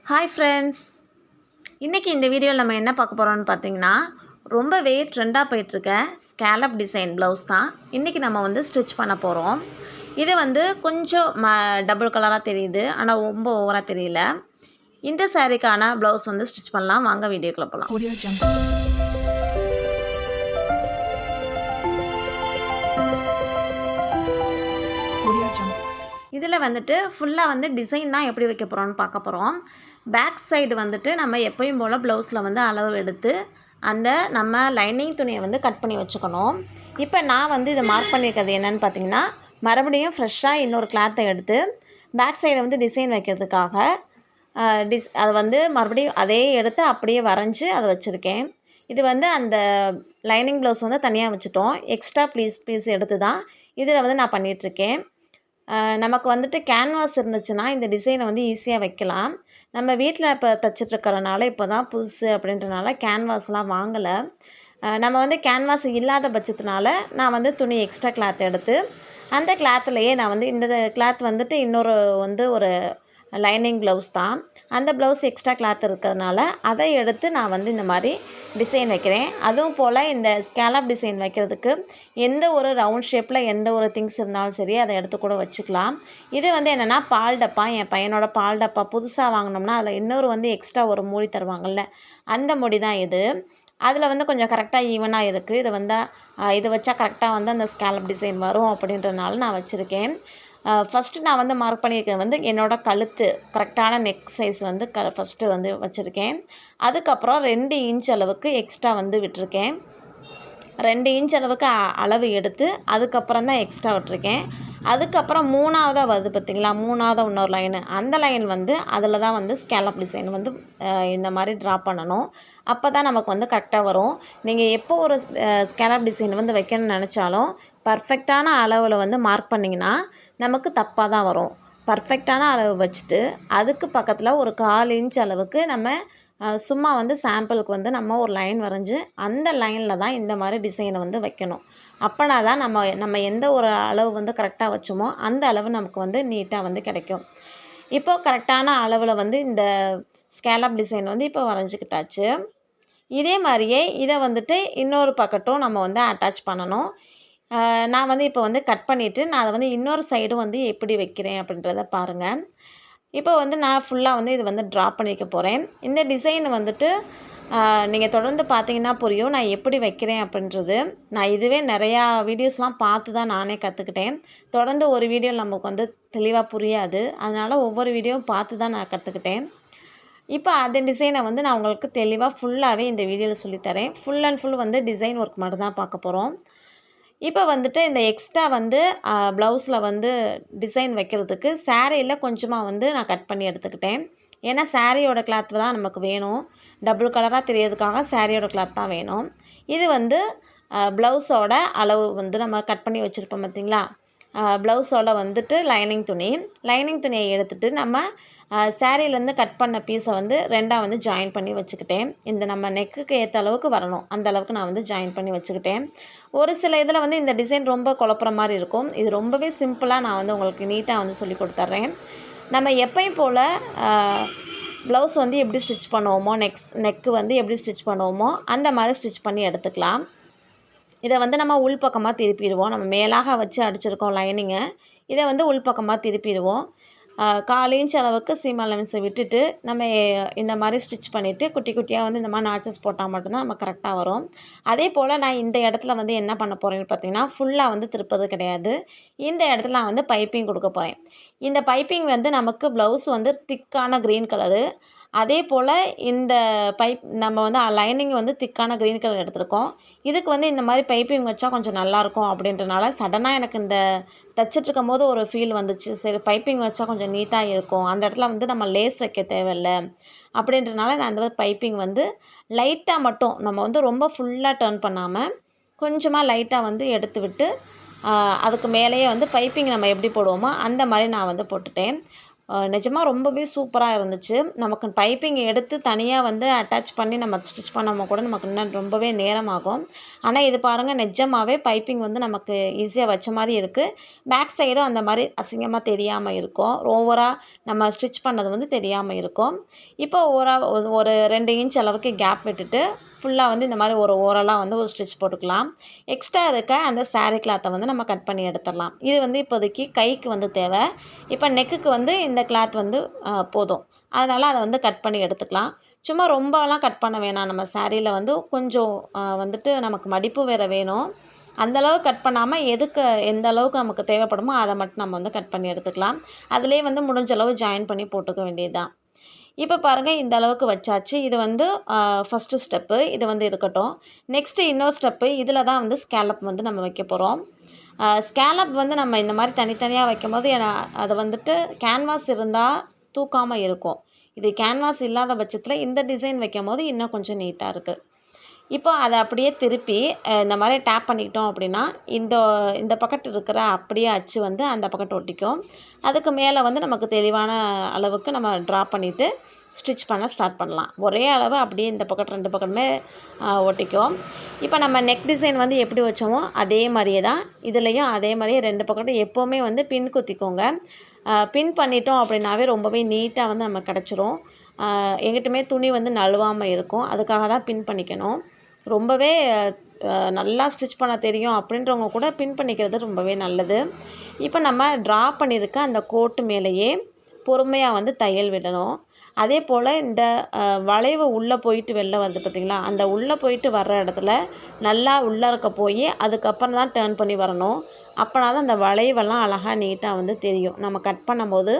Hi friends, இன்றைக்கி இந்த வீடியோவில் நம்ம என்ன பார்க்க போகிறோம்னு பார்த்தீங்கன்னா, ரொம்பவே ட்ரெண்டாக போயிட்டுருக்க ஸ்கேலப் டிசைன் ப்ளவுஸ் தான் இன்றைக்கி நம்ம வந்து ஸ்டிச் பண்ண போகிறோம். இது வந்து கொஞ்சம் டபுள் கலராக தெரியுது, ஆனால் ரொம்ப ஓவராக தெரியல. இந்த சாரீக்கான ப்ளவுஸ் வந்து ஸ்டிச் பண்ணலாம். வாங்க வீடியோக்குள்ள போகலாம். இதில் வந்துட்டு ஃபுல்லாக வந்து டிசைன் தான் எப்படி வைக்க போகிறோம்னு பார்க்க போகிறோம். பேக் சைடு வந்துட்டு நம்ம எப்பயும் போல் ப்ளவுஸில் வந்து அளவு எடுத்து அந்த நம்ம லைனிங் துணியை வந்து கட் பண்ணி வச்சுக்கணும். இப்போ நான் வந்து இதை மார்க் பண்ணியிருக்கிறது என்னென்னு பார்த்தீங்கன்னா, மறுபடியும் ஃப்ரெஷ்ஷாக இன்னொரு கிளாத்தை எடுத்து பேக் சைடை வந்து டிசைன் வைக்கிறதுக்காக அதை வந்து மறுபடியும் அதே எடுத்து அப்படியே வரைஞ்சி அதை வச்சுருக்கேன். இது வந்து அந்த லைனிங் ப்ளவுஸ் வந்து தனியாக வச்சுட்டோம். எக்ஸ்ட்ரா பீஸ் எடுத்து தான் இதில் வந்து நான் பண்ணிகிட்ருக்கேன். நமக்கு வந்துட்டு கேன்வாஸ் இருந்துச்சுன்னா இந்த டிசைனை வந்து ஈஸியாக வைக்கலாம். நம்ம வீட்டில் இப்போ தைச்சிட்ருக்கறனால இப்போ தான் புதுசு அப்படின்றனால கேன்வாஸ்லாம் வாங்கலை. நம்ம வந்து கேன்வாஸ் இல்லாத பட்சத்தினால நான் வந்து துணி எக்ஸ்ட்ரா கிளாத் எடுத்து அந்த கிளாத்துலேயே நான் வந்து இந்த கிளாத் வந்துட்டு இன்னொரு வந்து ஒரு லைனிங் ப்ளவுஸ் தான். அந்த ப்ளவுஸ் எக்ஸ்ட்ரா கிளாத் இருக்கிறதுனால அதை எடுத்து நான் வந்து இந்த மாதிரி டிசைன் வைக்கிறேன். அதுவும் போல் இந்த ஸ்கேலப் டிசைன் வைக்கிறதுக்கு எந்த ஒரு ரவுண்ட் ஷேப்பில் எந்த ஒரு திங்ஸ் இருந்தாலும் சரி அதை எடுத்து கூட வச்சுக்கலாம். இது வந்து என்னென்னா பால் டப்பா, என் பையனோட பால் டப்பா புதுசாக வாங்கினோம்னா அதில் இன்னொரு வந்து எக்ஸ்ட்ரா ஒரு மூடி தருவாங்கள்ல, அந்த மூடி தான் இது. அதில் வந்து கொஞ்சம் கரெக்டாக ஈவனாக இருக்குது. இது வந்து இது வச்சா கரெக்டாக வந்து அந்த ஸ்கேலப் டிசைன் வரும் அப்படின்றனால நான் வச்சுருக்கேன். ஃபஸ்ட்டு நான் வந்து மார்க் பண்ணியிருக்கிறது வந்து என்னோடய கழுத்து கரெக்டான நெக் சைஸ் வந்து ஃபஸ்ட்டு வந்து வச்சுருக்கேன். அதுக்கப்புறம் 2 இன்ச் அளவுக்கு எக்ஸ்ட்ரா வந்து விட்டுருக்கேன். 2 இன்ச் அளவுக்கு அளவு எடுத்து அதுக்கப்புறம் தான் எக்ஸ்ட்ரா விட்டுருக்கேன். அதுக்கப்புறம் 3ஆவதாக வருது பார்த்திங்களா, 3ஆவதாக இன்னொரு லைனு, அந்த லைன் வந்து அதில் தான் வந்து ஸ்கேலப் டிசைன் வந்து இந்த மாதிரி ட்ரா பண்ணணும். அப்போ தான் நமக்கு வந்து கரெக்டாக வரும். நீங்கள் எப்போ ஒரு ஸ்கேலப் டிசைன் வந்து வைக்கணும்னு நினச்சாலும் பர்ஃபெக்டான அளவில் வந்து மார்க் பண்ணிங்கன்னா நமக்கு தப்பாக தான் வரும். பர்ஃபெக்டான அளவு வச்சுட்டு அதுக்கு பக்கத்தில் ஒரு 1/4 இன்ச் அளவுக்கு நம்ம சும்மா வந்து சாம்பிளுக்கு வந்து நம்ம ஒரு லைன் வரைஞ்சி அந்த லைனில் தான் இந்த மாதிரி டிசைனை வந்து வைக்கணும். அப்போனா தான் நம்ம எந்த ஒரு அளவு வந்து கரெக்டாக வச்சோமோ அந்த அளவு நமக்கு வந்து நீட்டாக வந்து கிடைக்கும். இப்போது கரெக்டான அளவில் வந்து இந்த ஸ்கேலப் டிசைன் வந்து இப்போ வரைஞ்சிக்கிட்டாச்சு. இதே மாதிரியே இதை வந்துட்டு இன்னொரு பக்கட்டும் நம்ம வந்து அட்டாச் பண்ணணும். நான் வந்து இப்போ வந்து கட் பண்ணிவிட்டு நான் அதை வந்து இன்னொரு சைடும் வந்து எப்படி வைக்கிறேன் அப்படின்றத பாருங்கள். இப்போ வந்து நான் ஃபுல்லாக வந்து இது வந்து ட்ரா பண்ணிக்க போகிறேன். இந்த டிசைன் வந்துட்டு நீங்கள் தொடர்ந்து பார்த்தீங்கன்னா புரியும் நான் எப்படி வைக்கிறேன் அப்படின்றது. நான் இதுவே நிறையா வீடியோஸ்லாம் பார்த்து தான் நானே கற்றுக்கிட்டேன். தொடர்ந்து ஒரு வீடியோ நமக்கு வந்து தெளிவாக புரியாது. அதனால் ஒவ்வொரு வீடியோவும் பார்த்து தான் நான் கற்றுக்கிட்டேன். இப்போ அந்த டிசைனை வந்து நான் உங்களுக்கு தெளிவாக ஃபுல்லாகவே இந்த வீடியோவில் சொல்லித்தரேன். ஃபுல் அண்ட் ஃபுல் வந்து டிசைன் ஒர்க் மட்டும் தான் பார்க்க போகிறோம். இப்போ வந்துட்டு இந்த எக்ஸ்ட்ரா வந்து ப்ளவுஸில் வந்து டிசைன் வைக்கிறதுக்கு சாரியில் கொஞ்சமாக வந்து நான் கட் பண்ணி எடுத்துக்கிட்டேன். ஏன்னா சாரியோட கிளாத் தான் நமக்கு வேணும். டபுள் கலராக தெரியறதுக்காக சாரியோட கிளாத் தான் வேணும். இது வந்து ப்ளவுஸோட அளவு வந்து நம்ம கட் பண்ணி வச்சுருப்போம் பார்த்திங்களா, ப்ளவுஸோட வந்துட்டு லைனிங் துணியை எடுத்துகிட்டு நம்ம சாரியிலேருந்து கட் பண்ண பீஸை வந்து 2ஆக வந்து ஜாயின் பண்ணி வச்சுக்கிட்டேன். இந்த நம்ம நெக்குக்கு ஏற்ற அளவுக்கு வரணும், அந்த அளவுக்கு நான் வந்து ஜாயின் பண்ணி வச்சுக்கிட்டேன். ஒரு சில இதில் வந்து இந்த டிசைன் ரொம்ப குழப்புற மாதிரி இருக்கும். இது ரொம்பவே சிம்பிளாக நான் வந்து உங்களுக்கு நீட்டாக வந்து சொல்லி கொடுத்துட்றேன். நம்ம எப்பயும் போல் ப்ளவுஸ் வந்து எப்படி ஸ்டிச் பண்ணுவோமோ, நெக்கு வந்து எப்படி ஸ்டிச் பண்ணுவோமோ அந்த மாதிரி ஸ்டிச் பண்ணி எடுத்துக்கலாம். இதை வந்து நம்ம உள்பக்கமாக திருப்பிடுவோம். நம்ம மேலாக வச்சு அடிச்சிருக்கோம் லைனிங்கை, இதை வந்து உள்பக்கமாக திருப்பிடுவோம். 1/4 இன்ச் அளவுக்கு சீம் அலவன்ஸை விட்டுட்டு நம்ம இந்த மாதிரி ஸ்டிச் பண்ணிவிட்டு குட்டி குட்டியாக வந்து இந்த மாதிரி நாச்சஸ் போட்டால் மட்டும்தான் நம்ம கரெக்டாக வரும். அதே போல் நான் இந்த இடத்துல வந்து என்ன பண்ண போகிறேன்னு பார்த்தீங்கன்னா, ஃபுல்லாக வந்து திருப்பது கிடையாது. இந்த இடத்துல நான் வந்து பைப்பிங் கொடுக்க போகிறேன். இந்த பைப்பிங் வந்து நமக்கு ப்ளவுஸ் வந்து திக்கான க்ரீன் கலரு. அதே போல் இந்த நம்ம வந்து லைனிங் வந்து திக்கான க்ரீன் கலர் எடுத்திருக்கோம். இதுக்கு வந்து இந்த மாதிரி பைப்பிங் வச்சா கொஞ்சம் நல்லாயிருக்கும் அப்படின்றனால சடனாக எனக்கு இந்த தைச்சிட்ருக்கும் போது ஒரு ஃபீல் வந்துச்சு. சரி பைப்பிங் வச்சா கொஞ்சம் நீட்டாக இருக்கும், அந்த இடத்துல வந்து நம்ம லேஸ் வைக்க தேவையில்லை அப்படின்றனால நான் அந்த பைப்பிங் வந்து லைட்டாக மட்டும், நம்ம வந்து ரொம்ப ஃபுல்லாக டர்ன் பண்ணாமல் கொஞ்சமாக லைட்டாக வந்து எடுத்து விட்டு அதுக்கு மேலேயே வந்து பைப்பிங் நம்ம எப்படி போடுவோமோ அந்த மாதிரி நான் வந்து போட்டுட்டேன். நிஜமாக ரொம்பவே சூப்பராக இருந்துச்சு. நமக்கு பைப்பிங் எடுத்து தனியாக வந்து அட்டாச் பண்ணி நம்ம ஸ்டிச் பண்ணோம்னா கூட நமக்கு இன்னும் ரொம்பவே நேரமாகும். ஆனால் இது பாருங்கள், நிஜமாவே பைப்பிங் வந்து நமக்கு ஈஸியாக வச்ச மாதிரி இருக்குது. பேக் சைடும் அந்த மாதிரி அசிங்கமாக தெரியாமல் இருக்கும். ஓவராக நம்ம ஸ்டிச் பண்ணது வந்து தெரியாமல் இருக்கும். இப்போ ஒரு 2 இன்ச் அளவுக்கு கேப் விட்டுட்டு ஃபுல்லாக வந்து இந்த மாதிரி ஒரு ஓரலாக வந்து ஒரு ஸ்டிச் போட்டுக்கலாம். எக்ஸ்ட்ரா இருக்க அந்த சாரீ கிளாத்தை வந்து நம்ம கட் பண்ணி எடுத்துடலாம். இது வந்து இப்போதைக்கு கைக்கு வந்து தேவை. இப்போ நெக்குக்கு வந்து இந்த கிளாத் வந்து போதும். அதனால் அதை வந்து கட் பண்ணி எடுத்துக்கலாம். சும்மா ரொம்பலாம் கட் பண்ண வேணாம். நம்ம சாரியில் வந்து கொஞ்சம் வந்துட்டு நமக்கு மடிப்பு வேறு வேணும். அந்தளவு கட் பண்ணாமல் எந்த அளவுக்கு நமக்கு தேவைப்படுமோ அதை மட்டும் நம்ம வந்து கட் பண்ணி எடுத்துக்கலாம். அதிலே வந்து முடிஞ்ச அளவு ஜாயின் பண்ணி போட்டுக்க வேண்டியது தான். இப்போ பாருங்கள், இந்த அளவுக்கு வச்சாச்சு. இது வந்து ஃபஸ்ட்டு ஸ்டெப்பு. இது வந்து இருக்கட்டும். நெக்ஸ்ட்டு இன்னொரு ஸ்டெப்பு. இதில் தான் வந்து ஸ்கேலப் வந்து நம்ம வைக்க போகிறோம். ஸ்கேலப் வந்து நம்ம இந்த மாதிரி தனித்தனியாக வைக்கும்போது அது வந்துட்டு கேன்வாஸ் இருந்தால் தூக்காமல் இருக்கும். இது கேன்வாஸ் இல்லாத பட்சத்தில் இந்த டிசைன் வைக்கும்போது இன்னும் கொஞ்சம் நீட்டாக இருக்குது. இப்போ அதை அப்படியே திருப்பி இந்த மாதிரி டேப் பண்ணிக்கிட்டோம் அப்படின்னா இந்த பக்கத்து இருக்கிற அப்படியே அச்சு வந்து அந்த பக்கத்து ஒட்டிக்கும். அதுக்கு மேலே வந்து நமக்கு தெளிவான அளவுக்கு நம்ம ட்ரா பண்ணிவிட்டு ஸ்டிச் பண்ண ஸ்டார்ட் பண்ணலாம். ஒரே அளவு அப்படியே இந்த பக்கத்து 2 பக்கமே ஒட்டிக்கும். இப்போ நம்ம நெக் டிசைன் வந்து எப்படி வச்சோமோ அதே மாதிரியே தான் இதுலேயும் அதே மாதிரியே 2 பக்கத்தும் எப்போவுமே வந்து பின் குத்திக்கோங்க. பின் பண்ணிட்டோம் அப்படின்னாவே ரொம்பவே நீட்டாக வந்து நமக்கு கிடச்சிரும். எங்கிட்டுமே துணி வந்து நழுவாமல் இருக்கும். அதுக்காக தான் பின் பண்ணிக்கணும். ரொம்பவே நல்லா ஸ்டிச் பண்ண தெரியும் அப்படின்றவங்க கூட பின் பண்ணிக்கிறது ரொம்பவே நல்லது. இப்போ நம்ம ட்ரா பண்ணியிருக்க அந்த கோட்டு மேலேயே பொறுமையாக வந்து தையல் விடணும். அதே போல் இந்த வளைவு உள்ளே போயிட்டு வெளில வருது பார்த்திங்களா, அந்த உள்ளே போயிட்டு வர்ற இடத்துல நல்லா உள்ளறக்க போய் அதுக்கப்புறம் தான் டேர்ன் பண்ணி வரணும். அப்போனா தான் அந்த வளைவெல்லாம் அழகாக நீட்டாக வந்து தெரியும். நம்ம கட் பண்ணும்போது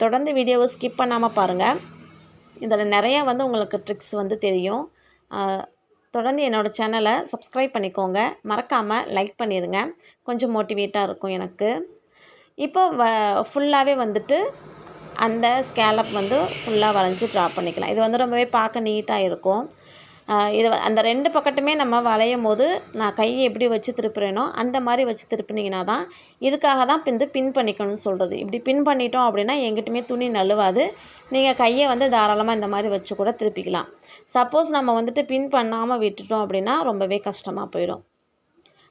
தொடர்ந்து வீடியோவை ஸ்கிப் பண்ணாமல் பாருங்கள். இதில் நிறையா வந்து உங்களுக்கு ட்ரிக்ஸ் வந்து தெரியும். தொடர்ந்து என்னோடய சேனலை சப்ஸ்கிரைப் பண்ணிக்கோங்க. மறக்காமல் லைக் பண்ணிடுங்க. கொஞ்சம் மோட்டிவேட்டாக இருக்கும் எனக்கு. இப்போ ஃபுல்லாகவே வந்துட்டு அந்த ஸ்கேலப் வந்து ஃபுல்லாக வரைஞ்சி ட்ரா பண்ணிக்கலாம். இது வந்து ரொம்பவே பார்க்க நீட்டாக இருக்கும். இது அந்த 2 பக்கத்துமே நம்ம வளையும் போது நான் கையை எப்படி வச்சு திருப்புறேனோ அந்த மாதிரி வச்சு திருப்பினீங்கன்னா தான், இதுக்காக தான் பின் பண்ணிக்கணும்னு சொல்கிறது. இப்படி பின் பண்ணிட்டோம் அப்படின்னா எங்கிட்டுமே துணி நழுவாது. நீங்கள் கையை வந்து தாராளமாக இந்த மாதிரி வச்சு கூட திருப்பிக்கலாம். சப்போஸ் நம்ம வந்துட்டு பின் பண்ணாமல் விட்டுட்டோம் அப்படின்னா ரொம்பவே கஷ்டமாக போயிடும்.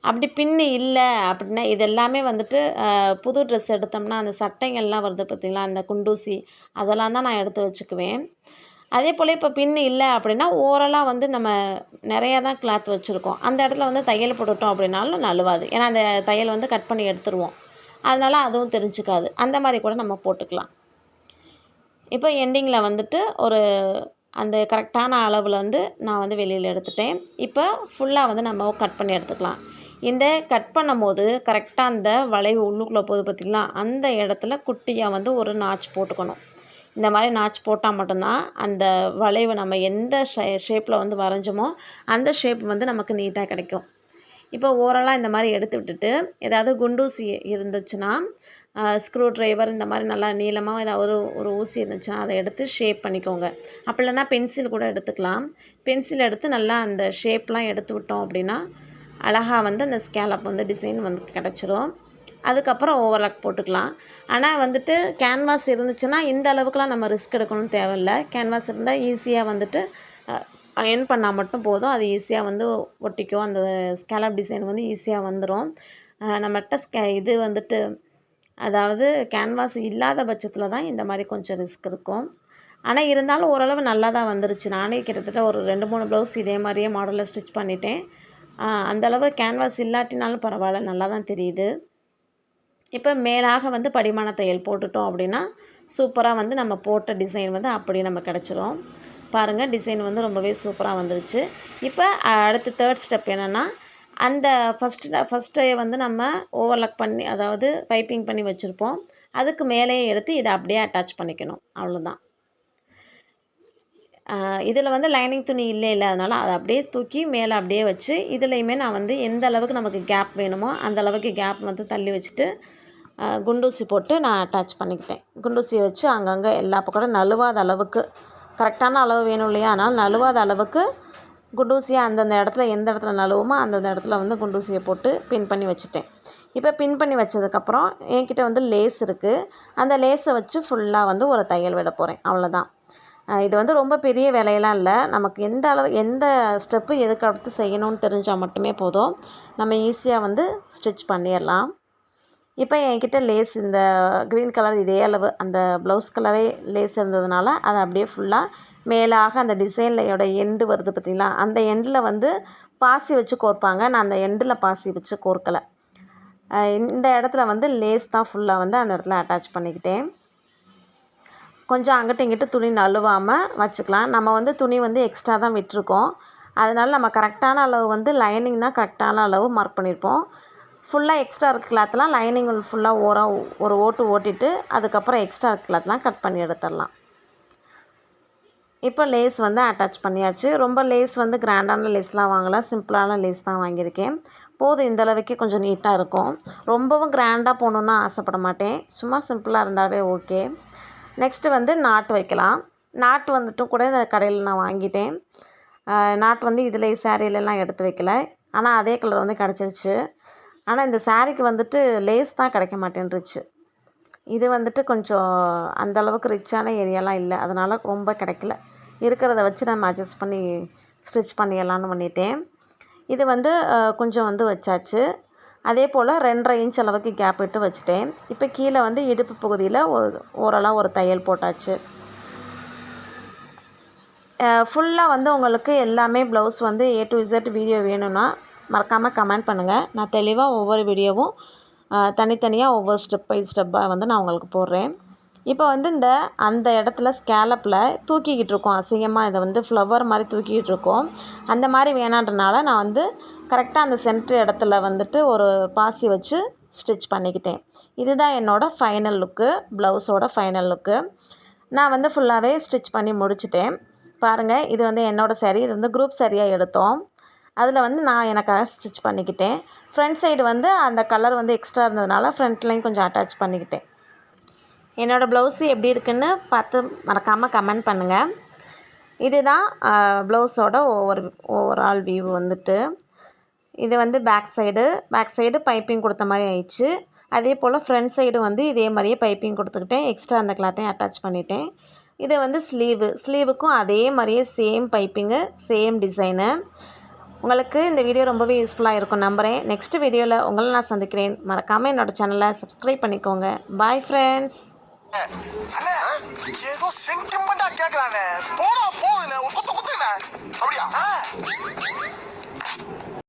அப்படி பின்னு இல்லை அப்படின்னா இது எல்லாமே வந்துட்டு புது ட்ரெஸ் எடுத்தோம்னா அந்த சட்டைங்கள்லாம் வருது பார்த்திங்களா, அந்த குண்டூசி அதெல்லாம் தான் நான் எடுத்து வச்சுக்குவேன். அதே போல் இப்போ பின்னு இல்லை அப்படின்னா ஓரலாக வந்து நம்ம நிறையா தான் கிளாத் வச்சுருக்கோம். அந்த இடத்துல வந்து தையல் போட்டுட்டோம் அப்படின்னாலும் நழுவாது. ஏன்னா அந்த தையல் வந்து கட் பண்ணி எடுத்துருவோம். அதனால் அதுவும் தெரிஞ்சுக்காது. அந்த மாதிரி கூட நம்ம போட்டுக்கலாம். இப்போ எண்டிங்கில் வந்துட்டு அந்த கரெக்டான அளவில் வந்து நான் வந்து வெளியில் எடுத்துட்டேன். இப்போ ஃபுல்லாக வந்து நம்ம கட் பண்ணி எடுத்துக்கலாம். இந்த கட் பண்ணும்போது கரெக்டாக அந்த வளைவு உள்ளுக்குள்ளே போகுது பார்த்திங்களா, அந்த இடத்துல குட்டியாக வந்து ஒரு நாச் போட்டுக்கணும். இந்த மாதிரி நாச் போட்டால் மட்டும்தான் அந்த வளைவு நம்ம எந்த ஷேப்பில் வந்து வரைஞ்சோமோ அந்த ஷேப் வந்து நமக்கு நீட்டாக கிடைக்கும். இப்போ ஓரலாக இந்த மாதிரி எடுத்து விட்டுட்டு ஏதாவது குண்டூசி இருந்துச்சுன்னா ஸ்க்ரூ ட்ரைவர் இந்த மாதிரி நல்லா நீளமாக ஏதாவது ஒரு ஊசி இருந்துச்சுன்னா அதை எடுத்து ஷேப் பண்ணிக்கோங்க. அப்படி இல்லைன்னா பென்சில் கூட எடுத்துக்கலாம். பென்சில் எடுத்து நல்லா அந்த ஷேப்லாம் எடுத்து விட்டோம் அப்படின்னா அழகாக வந்து அந்த ஸ்கேலப் வந்து டிசைன் வந்து கிடச்சிரும். அதுக்கப்புறம் ஓவர்லாக் போட்டுக்கலாம். ஆனால் வந்துட்டு கேன்வாஸ் இருந்துச்சுன்னா இந்த அளவுக்குலாம் நம்ம ரிஸ்க் எடுக்கணும்னு தேவையில்லை. கேன்வாஸ் இருந்தால் ஈஸியாக வந்துட்டு அயர்ன் பண்ணால் மட்டும் போதும். அது ஈஸியாக வந்து ஒட்டிக்கும். அந்த ஸ்கேலப் டிசைன் வந்து ஈஸியாக வந்துடும். நம்மகிட்ட இது வந்துட்டு அதாவது கேன்வாஸ் இல்லாத பட்சத்தில் தான் இந்த மாதிரி கொஞ்சம் ரிஸ்க் இருக்கும். ஆனால் இருந்தாலும் ஓரளவு நல்லா தான் வந்துருச்சு. நானே கிட்டத்தட்ட ஒரு 2-3 ப்ளவுஸ் இதே மாதிரியே மாடலில் ஸ்டிச் பண்ணிட்டேன். அந்தளவு கேன்வாஸ் இல்லாட்டினாலும் பரவாயில்ல, நல்லா தான் தெரியுது. இப்போ மேலாக வந்து படிமான தையல் போட்டுட்டோம் அப்படின்னா சூப்பராக வந்து நம்ம போட்ட டிசைன் வந்து அப்படியே நம்ம கிடச்சிரும். பாருங்கள், டிசைன் வந்து ரொம்பவே சூப்பராக வந்துருச்சு. இப்போ அடுத்து 3rd ஸ்டெப் என்னென்னா, அந்த ஃபஸ்ட்டு வந்து நம்ம ஓவர்லாக் பண்ணி அதாவது பைப்பிங் பண்ணி வச்சுருப்போம். அதுக்கு மேலேயே எடுத்து இதை அப்படியே அட்டாச் பண்ணிக்கணும். அவ்வளோதான். இதில் வந்து லைனிங் துணி இல்லை அதனால் அதை அப்படியே தூக்கி மேலே அப்படியே வச்சு இதுலேயுமே நான் வந்து எந்த அளவுக்கு நமக்கு கேப் வேணுமோ அந்த அளவுக்கு கேப் வந்து தள்ளி வச்சுட்டு குண்டூசி போட்டு நான் அட்டாச் பண்ணிக்கிட்டேன். குண்டூசியை வச்சு அங்கங்கே எல்லா பக்கமும் நழுவாத அளவுக்கு கரெக்டான அளவு வேணும் இல்லையா, அதனால் நழுவாத அளவுக்கு குண்டூசியை அந்தந்த இடத்துல எந்த இடத்துல நழுவுமோ அந்தந்த இடத்துல வந்து குண்டூசியை போட்டு பின் பண்ணி வச்சுட்டேன். இப்போ பின் பண்ணி வச்சதுக்கப்புறம் என்கிட்ட வந்து லேஸ் இருக்குது. அந்த லேஸை வச்சு ஃபுல்லாக வந்து ஒரு தையல் விட போகிறேன். அவ்வளோதான். இது வந்து ரொம்ப பெரிய வேலையெல்லாம் இல்லை. நமக்கு எந்த அளவு எந்த ஸ்டெப்பு எதுக்கு அடுத்து செய்யணும்னு தெரிஞ்சால் மட்டுமே போதும். நம்ம ஈஸியாக வந்து ஸ்டிச் பண்ணிடலாம். இப்போ என்கிட்ட லேஸ் இந்த க்ரீன் கலர் இதே அளவு அந்த ப்ளவுஸ் கலரே லேஸ் இருந்ததுனால அதை அப்படியே ஃபுல்லாக மேலாக அந்த டிசைனோட எண்டு வருது பார்த்திங்களா, அந்த எண்டில் வந்து பாசி வச்சு கோர்ப்பாங்க. நான் அந்த எண்டில் பாசி வச்சு கோர்க்கலை. இந்த இடத்துல வந்து லேஸ் தான் ஃபுல்லாக வந்து அந்த இடத்துல அட்டாச் பண்ணிக்கிட்டேன். கொஞ்சம் அங்கிட்ட இங்கிட்ட துணி நழுவாமல் வச்சுக்கலாம். நம்ம வந்து துணி வந்து எக்ஸ்ட்ரா தான் விட்டுருக்கோம். அதனால் நம்ம கரெக்டான அளவு வந்து லைனிங் தான் கரெக்டான அளவு மார்க் பண்ணியிருப்போம். ஃபுல்லாக எக்ஸ்ட்ரா இருக்க கிளாத்லாம் லைனிங் ஃபுல்லாக ஒரு ஓட்டு ஓட்டிட்டு அதுக்கப்புறம் எக்ஸ்ட்ரா இருக்க கிளாத்லாம் கட் பண்ணி எடுத்துடலாம். இப்போ லேஸ் வந்து அட்டாச் பண்ணியாச்சு. ரொம்ப லேஸ் வந்து கிராண்டான லேஸ்லாம் வாங்கலை, சிம்பிளான லேஸ் தான் வாங்கியிருக்கேன். போதும், இந்தளவுக்கே கொஞ்சம் நீட்டாக இருக்கும். ரொம்பவும் கிராண்டாக போகணுன்னு ஆசைப்பட மாட்டேன். சும்மா சிம்பிளாக இருந்தாலே ஓகே. நெக்ஸ்ட்டு வந்து நாட்டு வைக்கலாம். நாட்டு வந்துட்டும் கூட இந்த கடையில் நான் வாங்கிட்டேன். நாட்டு வந்து இதில் சேரீலலாம் எடுத்து வைக்கல. ஆனால் அதே கலர் வந்து கிடச்சிருச்சு. ஆனால் இந்த சாரீக்கு வந்துட்டு லேஸ் தான் கிடைக்க மாட்டேன்ருச்சு. இது வந்துட்டு கொஞ்சம் அந்தளவுக்கு ரிச்சான ஏரியாலாம் இல்லை, அதனால் ரொம்ப கிடைக்கல. இருக்கிறத வச்சு நம்ம அட்ஜஸ்ட் பண்ணி ஸ்டிச் பண்ணிடலான்னு பண்ணிட்டேன். இது வந்து கொஞ்சம் வந்து வச்சாச்சு. அதே போல் 2.5 இன்ச் அளவுக்கு கேப் விட்டு வச்சுட்டேன். இப்போ கீழே வந்து இடுப்பு பகுதியில் ஓரளவு ஒரு தையல் போட்டாச்சு. ஃபுல்லாக வந்து உங்களுக்கு எல்லாமே ப்ளவுஸ் வந்து A to Z வீடியோ வேணும்னா மறக்காமல் கமெண்ட் பண்ணுங்கள். நான் தெளிவாக ஒவ்வொரு வீடியோவும் தனித்தனியாக ஒவ்வொரு ஸ்டெப் பை ஸ்டெப்பாக வந்து நான் உங்களுக்கு போடுறேன். இப்போ வந்து அந்த இடத்துல ஸ்கேலப்பில் தூக்கிக்கிட்டு இருக்கோம், அசிங்கமாக இதை வந்து ஃப்ளவர் மாதிரி தூக்கிக்கிட்டு இருக்கோம். அந்த மாதிரி வேணான்றனால நான் வந்து கரெக்டாக அந்த சென்ட்ரு இடத்துல வந்துட்டு ஒரு பாசி வச்சு ஸ்டிச் பண்ணிக்கிட்டேன். இதுதான் என்னோடய ஃபைனல் லுக்கு, ப்ளவுஸோட ஃபைனல் லுக்கு. நான் வந்து ஃபுல்லாகவே ஸ்டிச் பண்ணி முடிச்சிட்டேன். பாருங்கள், இது வந்து என்னோடய சாரீ. இது வந்து குரூப் சாரியாக எடுத்தோம். அதில் வந்து நான் எனக்காக ஸ்டிச் பண்ணிக்கிட்டேன். ஃப்ரண்ட் சைடு வந்து அந்த கலர் வந்து எக்ஸ்ட்ரா இருந்ததுனால ஃப்ரண்ட்லேயும் கொஞ்சம் அட்டாச் பண்ணிக்கிட்டேன். என்னோடய ப்ளவுஸு எப்படி இருக்குன்னு பார்த்து மறக்காமல் கமெண்ட் பண்ணுங்கள். இதுதான் ப்ளவுஸோட ஓவரால் வியூ வந்துட்டு. இது வந்து பேக் சைடு பைப்பிங் கொடுத்த மாதிரி ஆயிடுச்சு. அதே போல் ஃப்ரண்ட் சைடு வந்து இதே மாதிரியே பைப்பிங் கொடுத்துக்கிட்டேன். எக்ஸ்ட்ரா அந்த கிளாத்தையும் அட்டாச் பண்ணிட்டேன். இது வந்து ஸ்லீவுக்கும் அதே மாதிரியே சேம் பைப்பிங்கு, சேம் டிசைனு. உங்களுக்கு இந்த வீடியோ ரொம்பவே யூஸ்ஃபுல்லாக இருக்கும் நம்புகிறேன். நெக்ஸ்ட் வீடியோவில் உங்களை நான் சந்திக்கிறேன். மறக்காமல் என்னோடய சேனலை சப்ஸ்கிரைப் பண்ணிக்கோங்க. Bye friends. ஏதோ சென்டிமெண்டா கேக்குறானே, போடா போகுதுண்ணே, ஒரு குத்து குத்துண்ணே, அப்படியா?